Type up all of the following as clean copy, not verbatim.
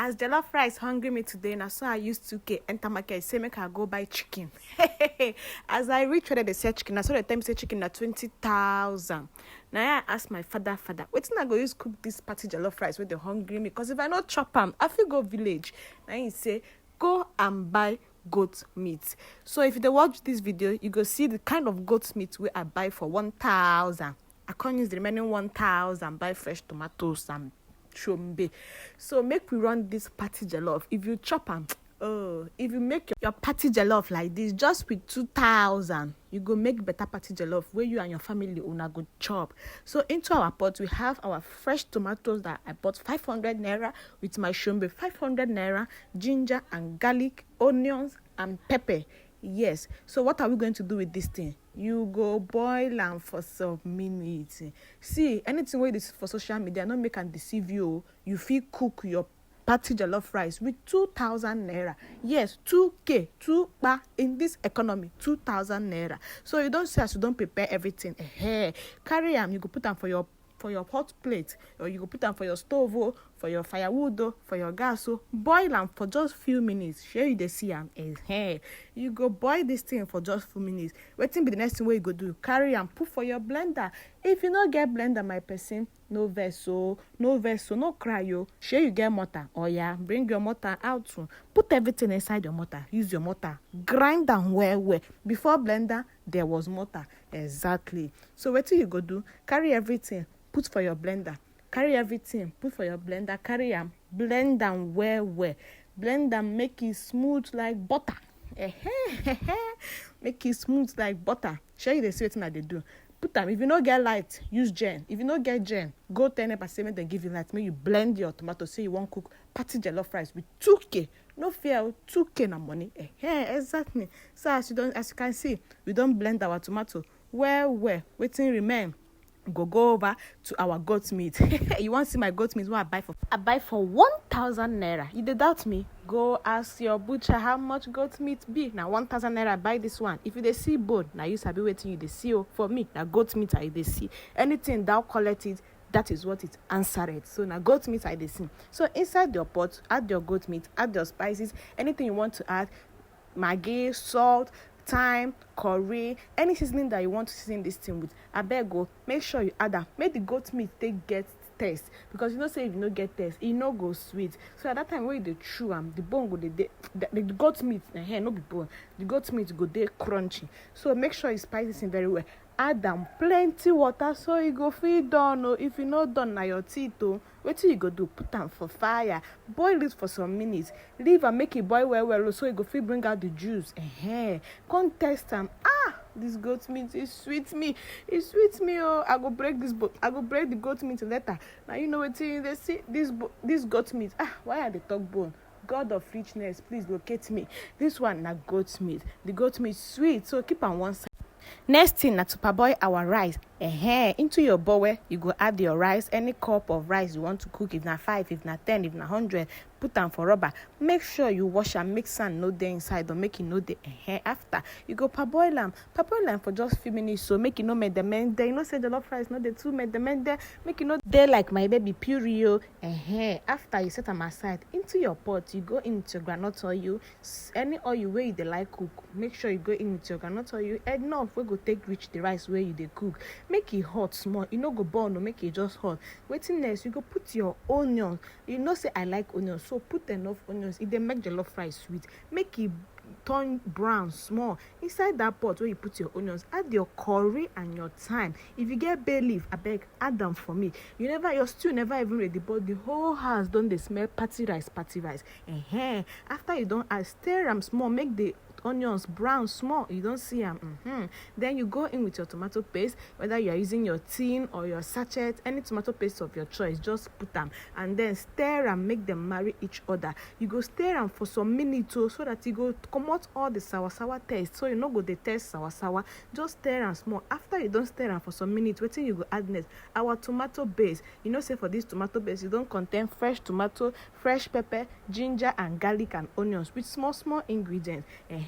As jollof rice hungry me today, na so I use 2k enter market say make I go buy chicken. As I reach where they sell chicken, na so they tell me say chicken na 20,000. Now I ask my father, wetin I go use cook this party jollof rice wey dey hungry me? Because if I no chop am, I fit go village. Now he say go and buy goat meat. So if you dey watch this video, you go see the kind of goat meat wey I buy for 1,000. I can't use the remaining 1,000 buy fresh tomatoes and shombe. So make we run this party jollof. If you chop am, if you make your party jollof like this just with 2,000, you go make better party jollof where you and your family una go chop. So into our pot we have our fresh tomatoes that I bought 500 naira, with my shombe 500 naira, ginger and garlic, onions and pepper. Yes. So what are we going to do with this thing? You go boil am for some minutes. See, anything wey this for social media no make am deceive you. You fit cook your party jollof rice with 2,000 naira. Yes, 2k, 2 ba in this economy, 2,000 naira. So you don't say as you don't prepare everything. Carry am, you go put am for your hot plate, or you go put am for your stove, for your firewood, for your gas. Boil am for just few minutes. Shey you dey see am. You go boil this thing for just few minutes. Wetin be the next thing wey you go do? Carry am put for your blender. If you no get blender, my person, no vex, no cry. Shey you get mortar? Oya, bring your mortar out. Put everything inside your mortar. Use your mortar. Grind am well. Before blender, there was mortar. Exactly. So wetin you go do? Carry everything, put for your blender. Carry everything, put for your blender. Carry am, blend am well. Blend am, make it smooth like butter. Make it smooth like butter. Shey you dey see wetin I dey do? Put am. If you no get light, use gen. If you no get gen, go tell NEPA say make dem give you light. Make you blend your tomato. Say you wan cook party jollof rice with 2k. No fear, 2k na money. Exactly. So as you can see, we don blend our tomato well. Wetin remain? Go over to our goat meat. You want to see my goat meat? What I buy for 1,000 naira. You dey doubt me? Go ask your butcher how much goat meat be. Now 1,000 naira buy this one. If you dey see bone, now you sabi wetin you dey see. For me, na goat meat I dey see. Anything thou collect it, that is what it answered. So now goat meat I dey see. So inside your pot, add your goat meat, add your spices, anything you want to add, maggi, salt, thyme, curry, any seasoning that you want to season this thing with. Abeg, make sure you add am. Make the goat meat get taste, because you know say if you no get taste, e no go sweet. So at that time when you dey chew am, the bone go dey the goat meat, no be bone, the goat meat go dey crunchy. So make sure you spice this thing very well. Add am plenty water so e go fit done. If you no done, na your teeth. Wetin you go do? Put am for fire, boil it for some minutes, leave am make e boil well so e go fit bring out the juice. Come taste am. This goat meat is sweet me. I go break this bone. I go break the goat meat later. Now you know wetin they see. This goat meat. Why are they talk bone? God of richness, please locate me. This one na goat meat. The goat meat sweet, so keep am one side. Next thing na to parboil our rice. Into your bowl, you go add your rice, any cup of rice you want to cook. If na 5, if na 10, if na 100, put am for rubber. Make sure you wash am, make sand no dey inside, or make e no dey. After you go parboil am for just few minutes, so make e no mende. You know say jollof rice no dey too mende. Make e no dey like my baby puree. After you set am aside, into your pot, you go into your groundnut oil, any oil wey you dey like cook. Make sure you go into your groundnut oil enough wey go take reach the rice wey you dey cook. Make e hot small. E no go burn, make e just hot. Wetin next? You go put your onions. You know say I like onions, so put enough onions. E dey make jollof rice sweet. Make e turn brown small. Inside that pot where you put your onions, add your curry and your thyme. If you get bay leaf, abeg add them for me. Your stew never even ready, but the whole house don dey smell party rice. After you don add, stir am small, make the onions brown small. You don't see them. Then you go in with your tomato paste, whether you are using your tin or your sachet, any tomato paste of your choice. Just put them and then stir and make them marry each other. You go stir them for some minutes so that you go come out all the sour taste. So you no go the taste sour. Just stir them small. After you don't stir them for some minutes, wetin you go add next? Our tomato base. You know say for this tomato base, you don't contain fresh tomato, fresh pepper, ginger and garlic and onions with small ingredients.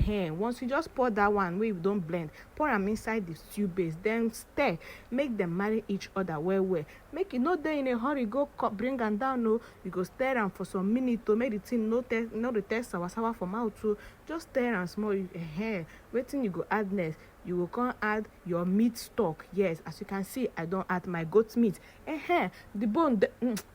Once you just pour that one wey you don blend, pour am inside the stew base, then stir, make them marry each other well. Make you no dey in a hurry go bring am down. No, you go stir am for some minutes to make the thing no dey taste sour for mouth. So just stir am small. Wetin you go add next? You go come add your meat stock. Yes, as you can see, I don add my goat meat. The bone,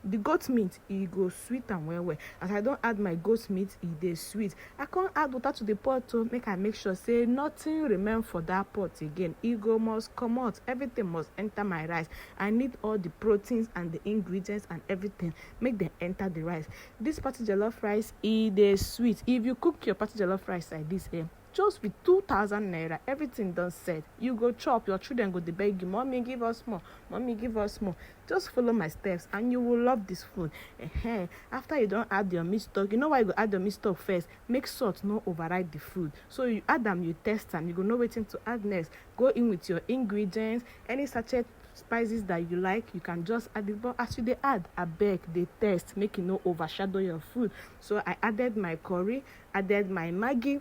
the goat meat, e go sweet am well. As I don add my goat meat, e dey sweet. I come add water to the pot to make sure say nothing remain for that pot again. E go must comot. Everything must enter my rice. I need all the proteins and the ingredients and everything, make them enter the rice. This party jollof rice, e dey sweet. If you cook your party jollof rice like this, just with 2,000 naira, everything done set. You go chop, your children go dey beg you, mommy give us more, mommy give us more. Just follow my steps and you will love this food. After you don't add your meat stock, you know why you go add your meat stock first? Make salt no override the food. So you add them, you test them, you go know wetin to add next. Go in with your ingredients, any sachet spices that you like, you can just add it. But as you dey add, abeg dey test, make it no overshadow your food. So I added my curry, added my Maggi,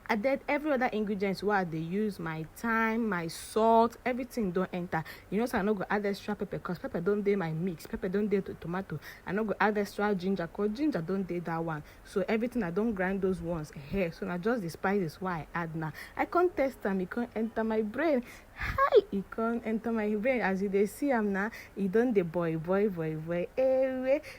added every other ingredients wey I dey use, my thyme, my salt, everything don enter. You know, so I no go add extra pepper because pepper don dey my mix, pepper don dey tomato. I no go add extra ginger because ginger don dey that one. So everything I don grind those ones here. So na just the spices wey I add now. I can't taste am, e can't enter my brain. Hi, e can't enter my brain. As you dey see am now, e don dey boil.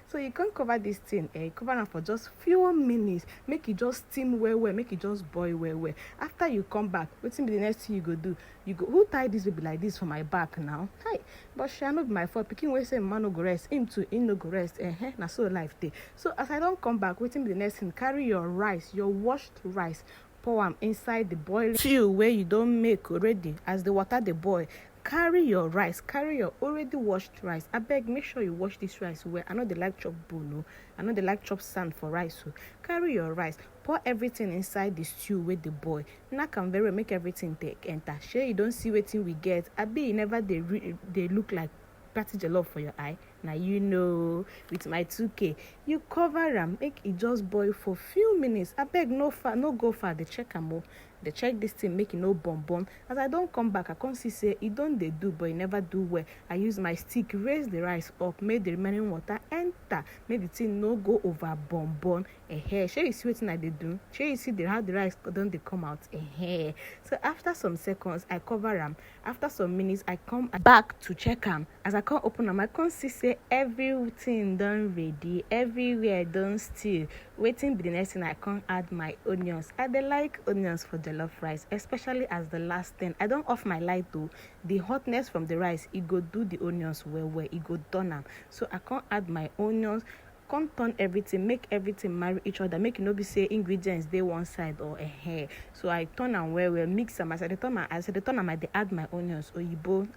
So you can't cover this thing. Cover am for just few minutes. Make it just steam well. Make it just boil well. After you come back, wetin be the next thing you go do? You go, who tie this baby like this for my back now? Hi, but shey no be my fault. Pikin wey say man no go rest, him too, him no go rest. Na so life dey. So as I don come back, wetin be the next thing? Carry your rice, your washed rice, pour am inside the boiling stew wey you don make already. As the water dey boil, carry your rice, carry your already washed rice. Abeg, make sure you wash this rice well. I no dey like chop bone, I no dey like chop sand for rice. So carry your rice, pour everything inside the stew wey dey boil. Knack am very well, make everything take enter. Shey you don see wetin we get? Abi e never dey look like party jollof for your eye? Now you know, with my 2k, you cover am, make it just boil for few minutes. Abeg, no go far. Dey check am. They check this thing, make it no bomb. As I don't come back, I can't say it don't they do, but it never do well. I use my stick, raise the rice up, make the remaining water enter, make the thing no go over bomb. Shey you see what I do? Shey you see how the rice don't they come out? So after some seconds, I cover them. After some minutes, I come back to check them. As I can't open them, I can't say everything done ready, everywhere done still. Waiting be the next thing. I can't add my onions. I dey like onions for jollof rice, especially as the last thing. I don't off my light though. The hotness from the rice, it go do the onions well. It go done them. So I can't add my onions. Can't turn everything, make everything marry each other. Make it no be say ingredients they one side or a hair. So I turn them well, mix them. As I turn them, I dey add my onions. Oyibo.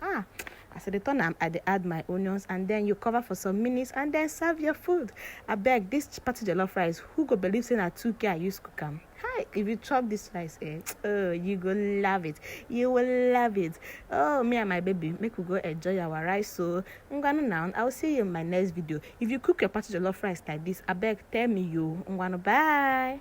As I turn them, I dey add my onions, and then you cover for some minutes and then serve your food. I beg, this party jollof rice, who go believe say na 2k I use cook am? Hi, if you chop this rice, you go love it. You will love it. Oh, me and my baby, make we go enjoy our rice. So now, I'll see you in my next video. If you cook your party jollof rice like this, I beg, tell me you. Bye.